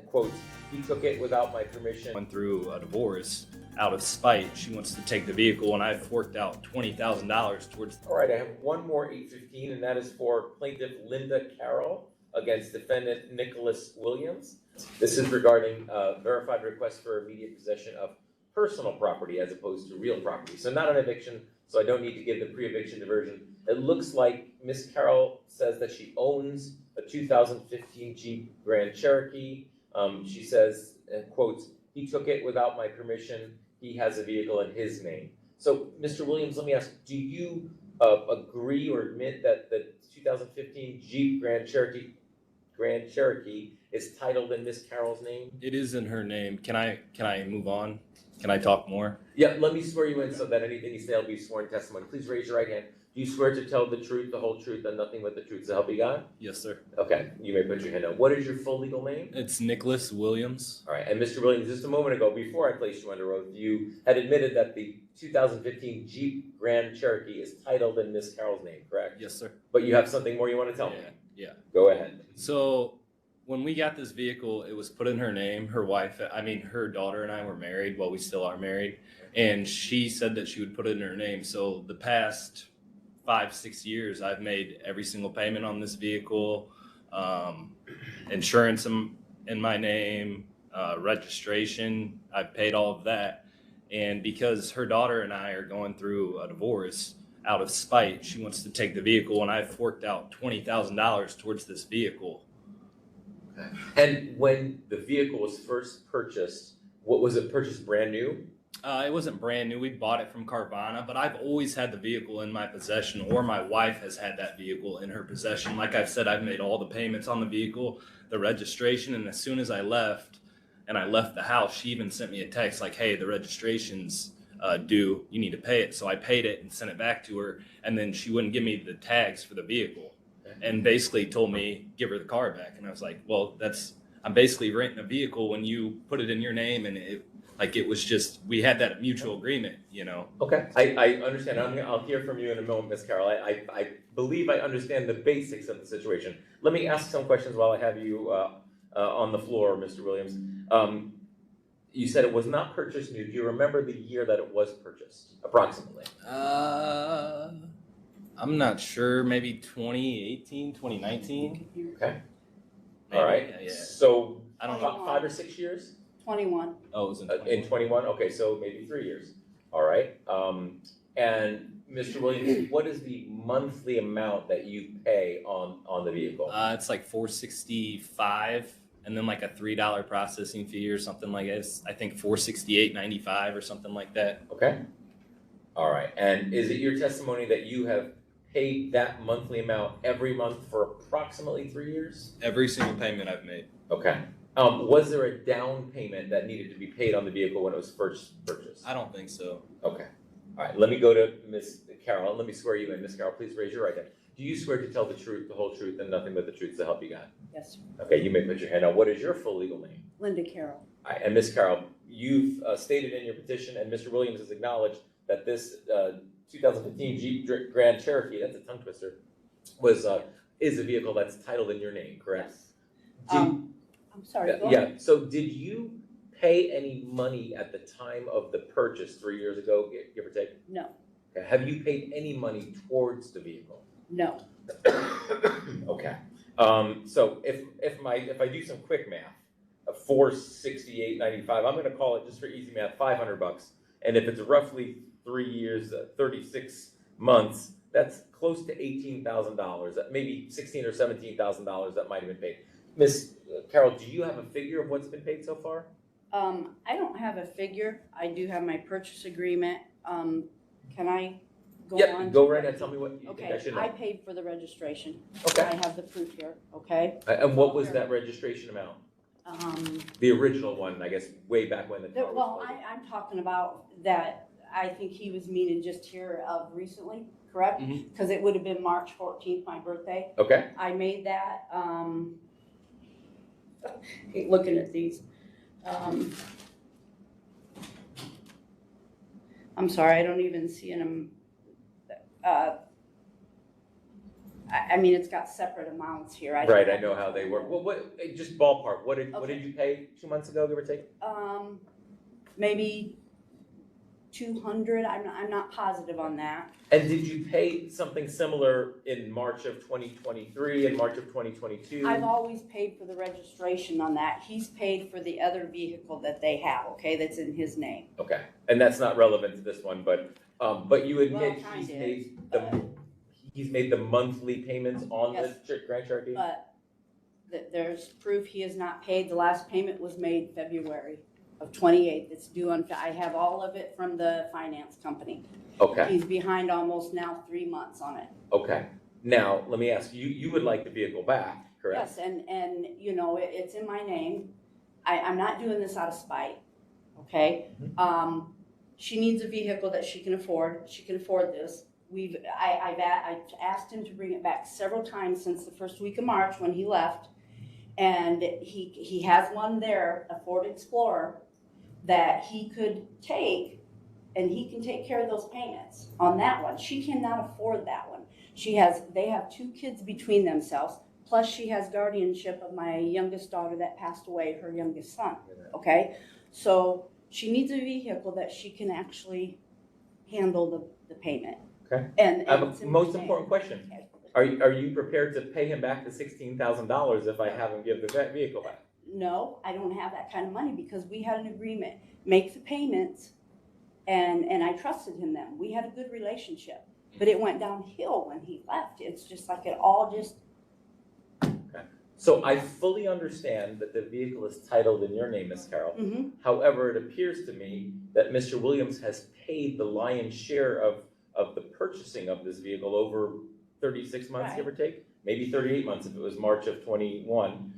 Quotes, he took it without my permission. Went through a divorce out of spite. She wants to take the vehicle, and I've forked out $20,000 towards. All right, I have one more 815, and that is for Plaintiff Linda Carroll against Defendant Nicholas Williams. This is regarding verified request for immediate possession of personal property as opposed to real property. So not an eviction, so I don't need to give the pre-eviction diversion. It looks like Miss Carroll says that she owns a 2015 Jeep Grand Cherokee. She says, quotes, he took it without my permission. He has a vehicle in his name. So, Mr. Williams, let me ask, do you agree or admit that the 2015 Jeep Grand Cherokee is titled in Miss Carroll's name? It is in her name. Can I move on? Can I talk more? Yeah, let me swear you in so that anything you say will be sworn testimony. Please raise your right hand. Do you swear to tell the truth, the whole truth, and nothing but the truth, so help you God? Yes, sir. Okay, you may put your hand down. What is your full legal name? It's Nicholas Williams. All right, and Mr. Williams, just a moment ago, before I placed you under oath, you had admitted that the 2015 Jeep Grand Cherokee is titled in Miss Carroll's name, correct? Yes, sir. But you have something more you want to tell me? Yeah. Go ahead. So when we got this vehicle, it was put in her name. Her daughter and I were married. Well, we still are married. And she said that she would put it in her name. So the past 5-6 years, I've made every single payment on this vehicle, insurance in my name, registration. I've paid all of that. And because her daughter and I are going through a divorce, out of spite, she wants to take the vehicle, and I've forked out $20,000 towards this vehicle. Okay. And when the vehicle was first purchased, what was it purchased brand new? It wasn't brand new. We bought it from Carvana, but I've always had the vehicle in my possession, or my wife has had that vehicle in her possession. Like I've said, I've made all the payments on the vehicle, the registration, and as soon as I left the house, she even sent me a text like, hey, the registration's due, you need to pay it. So I paid it and sent it back to her, and then she wouldn't give me the tags for the vehicle and basically told me, give her the car back. And I was like, well, I'm basically renting a vehicle when you put it in your name, and it was just, we had that mutual agreement, you know. Okay, I understand. I'll hear from you in a moment, Ms. Carroll. I believe I understand the basics of the situation. Let me ask some questions while I have you on the floor, Mr. Williams. You said it was not purchased new. Do you remember the year that it was purchased, approximately? I'm not sure, maybe 2018, 2019. Okay. Maybe, all right. Yeah. So I don't know. 5 or 6 years? 21. Oh, it was in 21. In 21? Okay, so maybe 3 years. All right. And Mr. Williams, what is the monthly amount that you pay on the vehicle? It's like $465, and then like a $3 processing fee or something like that. I think $468.95 or something like that. Okay. All right. And is it your testimony that you have paid that monthly amount every month for approximately 3 years? Every single payment I've made. Okay. Was there a down payment that needed to be paid on the vehicle when it was first purchased? I don't think so. Okay. All right. Let me go to Ms. Carroll. Let me swear you in. Ms. Carroll, please raise your right hand. Do you swear to tell the truth, the whole truth, and nothing but the truth to help you God? Yes, sir. Okay. You may put your hand up. What is your full legal name? Linda Carroll. All right. And Ms. Carroll, you've stated in your petition, and Mr. Williams has acknowledged that this 2015 Jeep Grand Cherokee, that's a tongue twister, is a vehicle that's titled in your name, correct? Yes. I'm sorry, go ahead. Yeah, so did you pay any money at the time of the purchase 3 years ago, give or take? No. Okay. Have you paid any money towards the vehicle? No. Okay. So if I do some quick math, $468.95, I'm going to call it, just for easy math, $500. And if it's roughly 3 years, 36 months, that's close to $18,000, maybe $16,000 or $17,000 that might have been paid. Ms. Carroll, do you have a figure of what's been paid so far? I don't have a figure. I do have my purchase agreement. Can I go on? Yep, go right ahead. Tell me what you think I Okay, should know. I paid for the registration. Okay. I have the proof here, okay? And what was that registration amount? The original one, I guess, way back when the car was Well, floating. I'm talking about that, I think he was meaning just here of recently, correct? Mhm. Because it would have been March 14th, my birthday. Okay. I made that, hate looking at these. I'm sorry, I don't even see them. I mean, it's got separate amounts here. don't Right, I have know the how they work. total. Well, just ballpark, what did Okay. you pay 2 months ago, give or take? Maybe 200, I'm not positive on that. And did you pay something similar in March of 2023 and March of 2022? I've always paid for the registration on that. He's paid for the other vehicle that they have, okay, that's in his name. Okay, and that's not relevant to this one, but you admit Well, he's kinda made but- he's made the monthly payments on Yes. the Grand Cherokee? But there's proof he has not paid. The last payment was made February of 28th. It's due on, I have all of it from the finance company. Okay, He's behind almost now 3 months on it. okay. Now, let me ask you, you would like the vehicle back, correct? Yes, and you know, it's in my name. I'm not doing this out of spite, okay? She needs a vehicle that she can afford. She can afford this. I've asked him to bring it back several times since the first week of March when he left. And he has one there, a Ford Explorer, that he could take, and he can take care of those payments on that one. She cannot afford that one. They have 2 kids between themselves, plus she has guardianship of my youngest daughter that passed away, her youngest son, okay? So she needs a vehicle that she can actually handle the payment. Okay. And I have it's a in most my name. important question. Okay. Are you prepared to pay him back the $16,000 if I have him give the vehicle back? No, I don't have that kind of money because we had an agreement, make the payments, and I trusted him then. We had a good relationship, but it went downhill when he left. It's just like it all just. So I fully understand that the vehicle is titled in your name, Ms. Carroll. Mhm. However, it appears to me that Mr. Williams has paid the lion's share of the purchasing of this vehicle over 36 months, give or take, maybe 38 months if it was March of 21.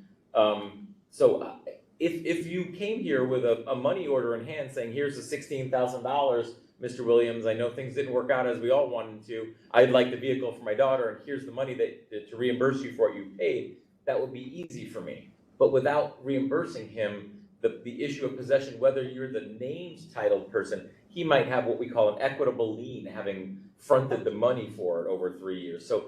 So if you came here with a money order in hand saying, here's the $16,000, Mr. Williams, I know things didn't work out as we all wanted to. I'd like the vehicle for my daughter, and here's the money to reimburse you for what you paid. That would be easy for me. But without reimbursing him, the issue of possession, whether you're the named titled person, he might have what we call an equitable lien, having fronted the money for it over 3 years. So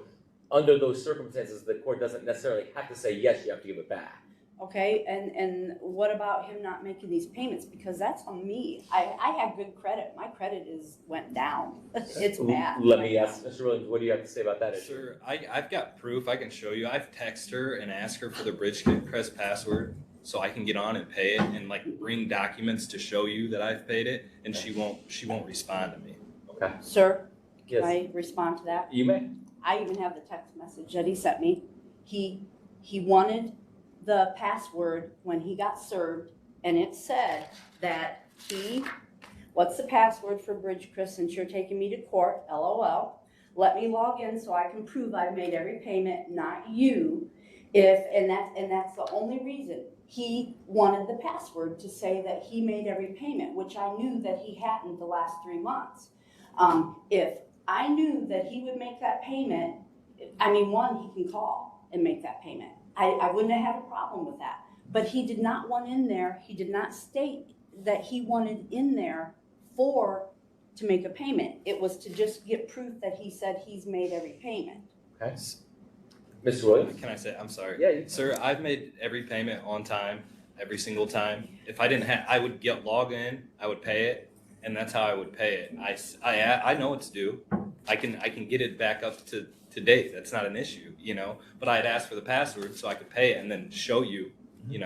under those circumstances, the court doesn't necessarily have to say, yes, you have to give it back. Okay, and what about him not making these payments? Because that's on me. I have good credit. My credit went down. It's bad. Let me ask, Mr. Williams, what do you have to say about that issue? Sir, I've got proof. I can show you. I've texted her and asked her for the Bridgecrest password so I can get on and pay it and like bring documents to show you that I've paid it, and she won't respond to me. Okay. Sir, can Yes. I respond to that? You may. I even have the text message that he sent me. He wanted the password when he got served, and it said that what's the password for Bridgecrest since you're taking me to court, LOL. Let me log in so I can prove I've made every payment, not you. And that's the only reason. He wanted the password to say that he made every payment, which I knew that he hadn't the last 3 months. If I knew that he would make that payment, one, he can call and make that payment. I wouldn't have had a problem with that. But he did not want in there, he did not state that he wanted in there to make a payment. It was to just get proof that he said he's made every payment. Okay. Mr. Williams? Can I say, I'm sorry. Yeah. Sir, I've made every payment on time, every single time. If I didn't I would log in, I would pay it, and that's how I would pay it. I know it's due. I can get it back up to date. That's not an issue, But I'd ask for the password so I could pay it and then show you, Did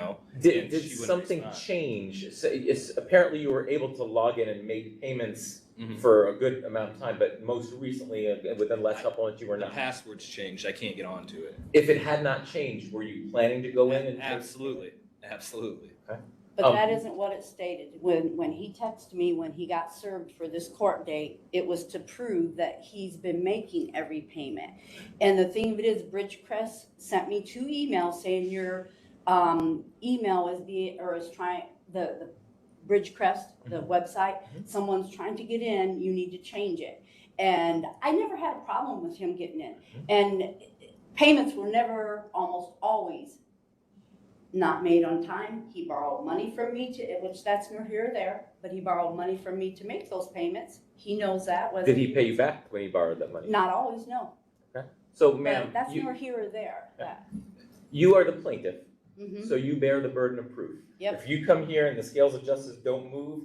she wouldn't something respond. change? So apparently you were able to log in and make payments Mhm. for a good amount of time, but most recently, within the last couple of months, you were The not. password's changed. I can't get onto it. If it had not changed, were you planning to go in and take? Absolutely. But that isn't what it stated. When he texted me, when he got served for this court date, it was to prove that he's been making every payment. And the thing of it is, Bridgecrest sent me 2 emails saying your email is trying, the Bridgecrest, the website, someone's trying to get in, you need to change it. And I never had a problem with him getting in. And payments were never, almost always, not made on time. He borrowed money from me which that's neither here or there, but he borrowed money from me to make those payments. He knows that. Did he pay you back when he borrowed that money? Not always, no. So ma'am, But that's nor here or there. you are the plaintiff, Mhm. so you bear the burden of proof. Yep. If you come here and the scales of justice don't move,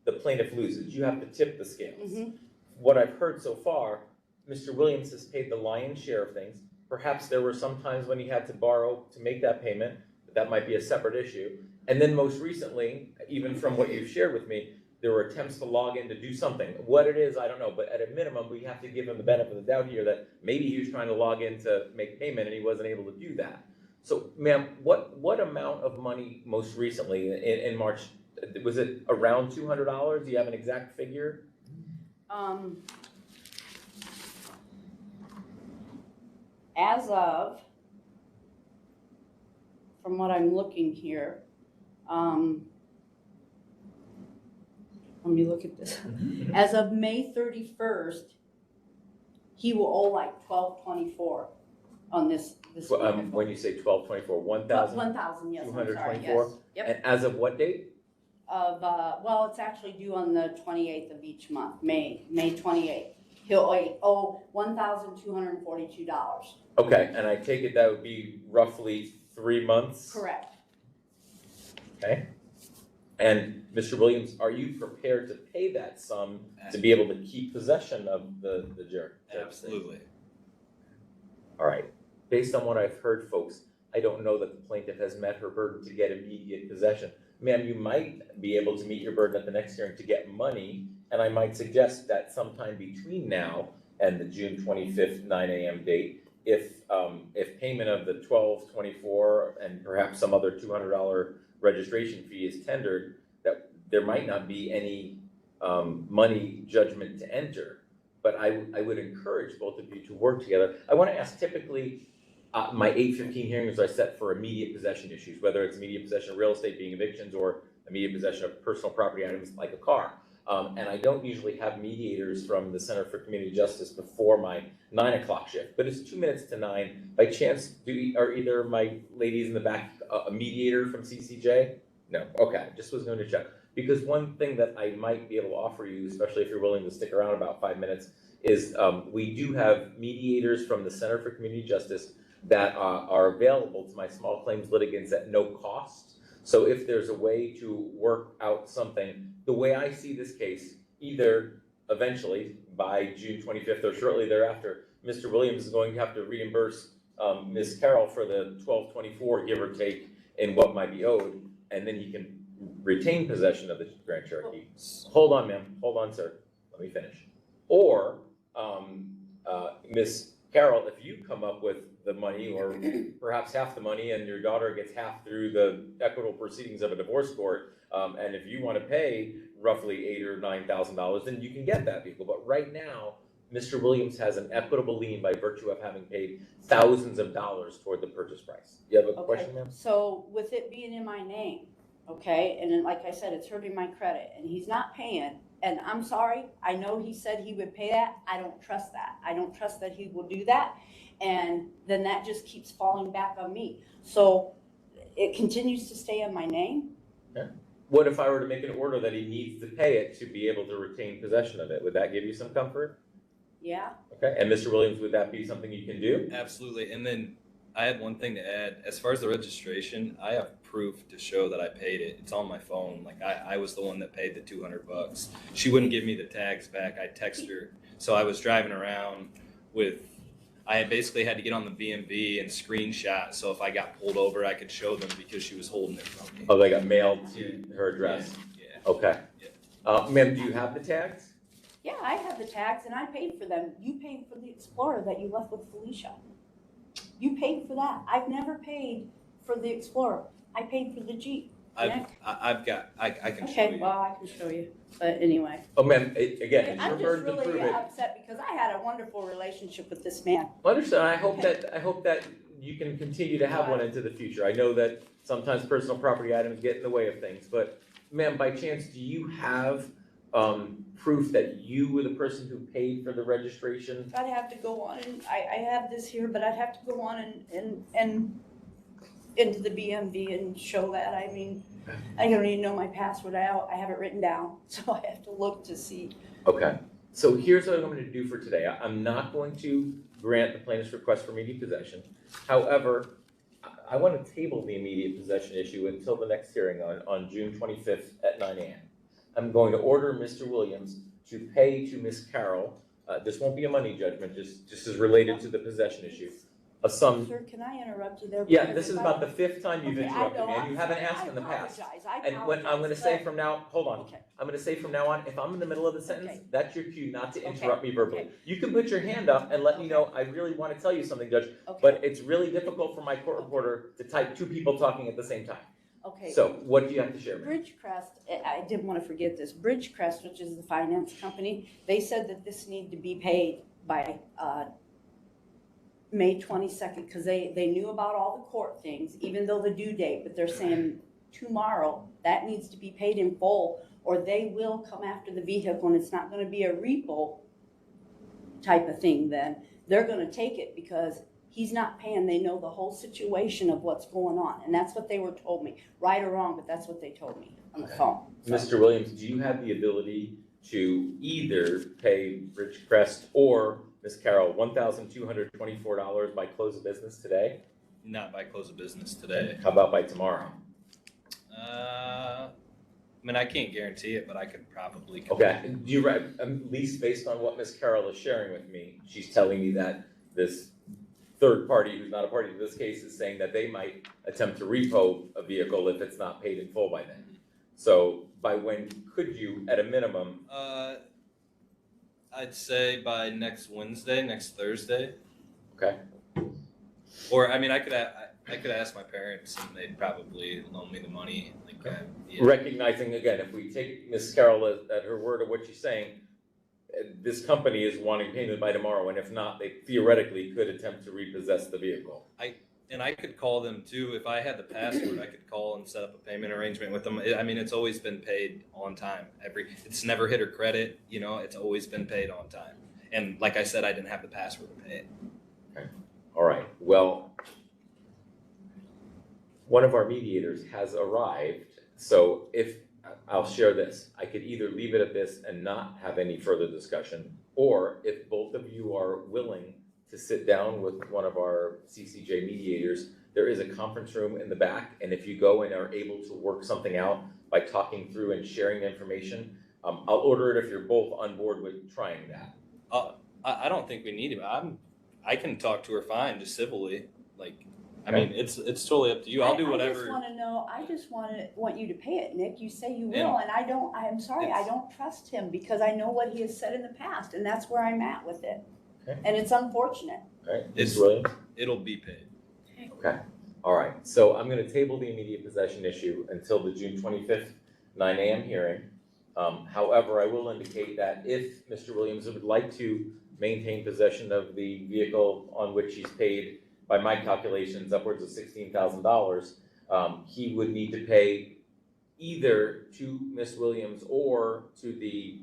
the plaintiff loses. You have to tip the scales. Mhm. What I've heard so far, Mr. Williams has paid the lion's share of things. Perhaps there were some times when he had to borrow to make that payment, but that might be a separate issue. And then most recently, even from what you've shared with me, there were attempts to log in to do something. What it is, I don't know, but at a minimum, we have to give him the benefit of the doubt here that maybe he was trying to log in to make payment and he wasn't able to do that. So ma'am, what amount of money most recently in March, was it around $200? Do you have an exact figure? As of, from what I'm looking here, let me look at this. As of May 31st, he will owe like $1,224 on this. When you say 1224, 1,000? 1,000, yes, I'm sorry, 224? yes. Yep. And as of what date? Of, well, it's actually due on the 28th of each month, May 28th. He'll owe $1,242. Okay, and I take it that would be roughly 3 months? Correct. Okay. And Mr. Williams, are you prepared to pay that sum to be able to keep possession of the jerk? Absolutely. All right. Based on what I've heard, folks, I don't know that the plaintiff has met her burden to get immediate possession. Ma'am, you might be able to meet your burden at the next hearing to get money, and I might suggest that sometime between now and the June 25th 9 a.m. date, if payment of the $1,224 and perhaps some other $200 registration fee is tendered, that there might not be any money judgment to enter. But I would encourage both of you to work together. I want to ask, typically, my 8:15 hearings are set for immediate possession issues, whether it's immediate possession of real estate being evictions or immediate possession of personal property items like a car. And I don't usually have mediators from the Center for Community Justice before my 9 o'clock shift, but it's 2 minutes to 9. By chance, are either of my ladies in the back a mediator from CCJ? No, okay, just was going to check. Because one thing that I might be able to offer you, especially if you're willing to stick around about 5 minutes, is we do have mediators from the Center for Community Justice that are available to my small claims litigants at no cost. So if there's a way to work out something, the way I see this case, either eventually by June 25th or shortly thereafter, Mr. Williams is going to have to reimburse Ms. Carroll for the $1,224, give or take, in what might be owed, and then he can retain possession of the Grand Cherokee. Hold on, ma'am. Hold on, sir. Let me finish. Or Ms. Carroll, if you come up with the money, or perhaps half the money, and your daughter gets half through the equitable proceedings of a divorce court, and if you want to pay roughly $8,000 or $9,000, then you can get that vehicle. But right now, Mr. Williams has an equitable lien by virtue of having paid thousands of dollars toward the purchase price. You have a question, ma'am? So with it being in my name, okay, and then like I said, it's hurting my credit, and he's not paying. And I'm sorry, I know he said he would pay that. I don't trust that. I don't trust that he will do that. And then that just keeps falling back on me. So it continues to stay in my name. Yeah. What if I were to make an order that he needs to pay it to be able to retain possession of it? Would that give you some comfort? Yeah. Okay, and Mr. Williams, would that be something you can do? Absolutely. And then I had one thing to add. As far as the registration, I have proof to show that I paid it. It's on my phone. Like I was the one that paid the $200. She wouldn't give me the tags back. I texted her. So I was driving around I basically had to get on the BMV and screenshot. So if I got pulled over, I could show them because she was holding it from me. Oh, they got mailed to her address? Yeah. Okay. Yeah. Ma'am, do you have the tags? Yeah, I have the tags and I paid for them. You paid for the Explorer that you left with Felicia. You paid for that. I've never paid for the Explorer. I paid for the Jeep. I can show Okay, you. well, I can show you. But anyway. Oh, ma'am, again, it's your I'm just burden to prove really it. upset because I had a wonderful relationship with this man. Understood. I hope that you can continue to have one into the future. I know that sometimes personal property items get in the way of things, but ma'am, by chance, do you have proof that you were the person who paid for the registration? I'd have to go on and I have this here, but I'd have to go on and into the BMV and show that. I mean, I don't even know my password. I have it written down, so I have to look to see. Okay. So here's what I'm going to do for today. I'm not going to grant the plaintiff's request for immediate possession. However, I want to table the immediate possession issue until the next hearing on June 25th at 9 a.m. I'm going to order Mr. Williams to pay to Ms. Carroll, this won't be a money judgment, just as related to the possession issue, a sum. Sir, can I interrupt you there? Yeah, Because this is if about the 5th time you've Okay, interrupted me, I'm and you haven't sorry. asked in the past. I And what I'm gonna apologize, say but- from now, hold on, Okay. I'm gonna say from now on, if I'm in the middle of the sentence, Okay. that's your cue not to Okay, interrupt me verbally. okay. You can put your hand up and let me Okay. know, I really wanna tell you something, Judge, Okay. but it's really difficult for my court reporter to type two people talking at the same time. Okay. So what do you have to share, ma'am? Bridgecrest, I didn't want to forget this, Bridgecrest, which is the finance company, they said that this needed to be paid by May 22nd, because they knew about all the court things, even though the due date, but they're saying tomorrow, that needs to be paid in full, or they will come after the vehicle, and it's not going to be a repo type of thing then. They're going to take it because he's not paying, they know the whole situation of what's going on, and that's what they were told me, right or wrong, but that's what they told me on the Okay. phone. So- Mr. Williams, do you have the ability to either pay Ridgecrest or Ms. Carroll $1,224 by close of business today? Not by close of business today. How about by tomorrow? I mean, I can't guarantee it, but I could probably. Okay, do you, at least based on what Ms. Carroll is sharing with me, she's telling me that this third party, who's not a party to this case, is saying that they might attempt to repo a vehicle if it's not paid in full by then. So by when could you, at a minimum? I'd say by next Wednesday, next Thursday. Okay. Or, I mean, I could ask my parents and they'd probably loan me the money. Like, yeah. Recognizing, again, if we take Ms. Carroll at her word of what she's saying, this company is wanting payment by tomorrow, and if not, they theoretically could attempt to repossess the vehicle. And I could call them too. If I had the password, I could call and set up a payment arrangement with them. I mean, it's always been paid on time. It's never hit or credit, it's always been paid on time. And like I said, I didn't have the password to pay it. Okay. All right, well, one of our mediators has arrived, so I'll share this. I could either leave it at this and not have any further discussion, or if both of you are willing to sit down with one of our CCJ mediators, there is a conference room in the back, and if you go and are able to work something out by talking through and sharing information, I'll order it if you're both on board with trying that. I don't think we need it. I can talk to her fine, just civilly. I mean, it's totally up to you. I'll do whatever. I just want you to pay it, Nick. You say you And will, and I'm sorry, I don't trust him because I know what he has said in the past, and that's where I'm at with it. Okay. And it's unfortunate. Okay, It's- Ms. Williams? It'll be paid. Okay, all right, so I'm gonna table the immediate possession issue until the June 25th, 9 a.m. hearing. However, I will indicate that if Mr. Williams would like to maintain possession of the vehicle on which he's paid, by my calculations, upwards of $16,000, he would need to pay either to Ms. Williams or to the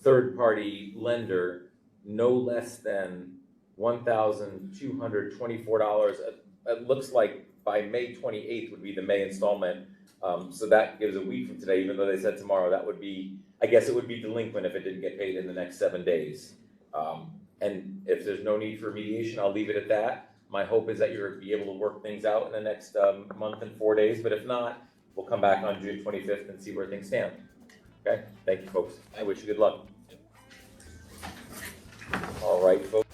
third-party lender no less than $1,224. It looks like by May 28th would be the May installment. So that gives a week from today, even though they said tomorrow, that would be, I guess it would be delinquent if it didn't get paid in the next 7 days. And if there's no need for mediation, I'll leave it at that. My hope is that you'll be able to work things out in the next month and 4 days, but if not, we'll come back on June 25th and see where things stand. Okay, thank you, folks. I wish you good luck. All right, folks.